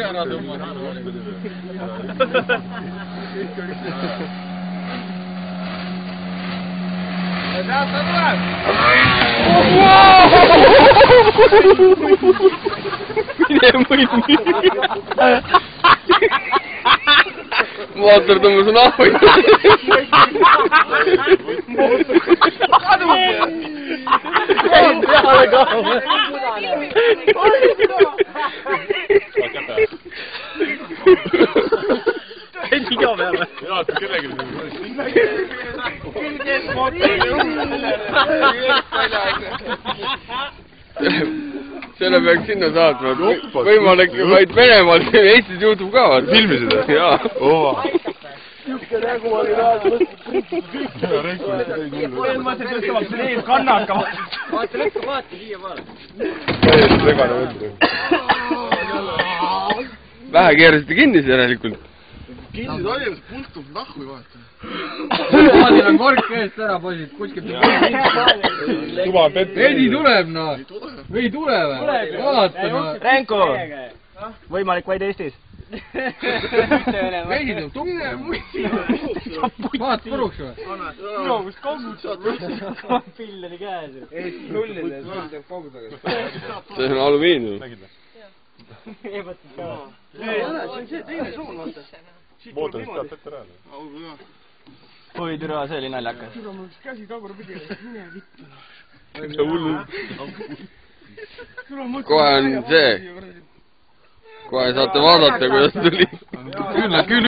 Ära tõmba. Sealt ta tuleb! Mine mõni! Mootor tõmbas nahku! Peale ka! Ei tiga peale! Jaata kellegi selle peaks sinna saatma. Võimalik vaid Venemaal, Eestis juhtub ka. Filmisid või? Jaa. Niisugune nägu oli raadus. Põhimõtteliselt tõstavalt see ees kannaka. Vaata lõkka, vaata siia vaata. täiesti segane võtta. Vähe keerasite kinni järelikult. Kinni taljas pultub nahku vaata. Maadil on kork eest ära, poisid, kuskilt Tuba on petri. Veidi tuleb, noh. Või ei tule või? Vaata, noh. Renko! Võimalik vaid Eestis. Veidi tuleb, tule, muidu. Vaat puruks või? No, kus kogud saad võtta? Pilleni käes. Eesti nullides, võrdab kogudaga. See on alumiinium. Eebatud ka. Mootorist peab ette rääle. Oi, türa, see oli naljakas. Türa, mul üks käsi tagurpidi, mine vittu. See hullu. Kohe on see. Kohe saate vaadata, kuidas tuli. Küll.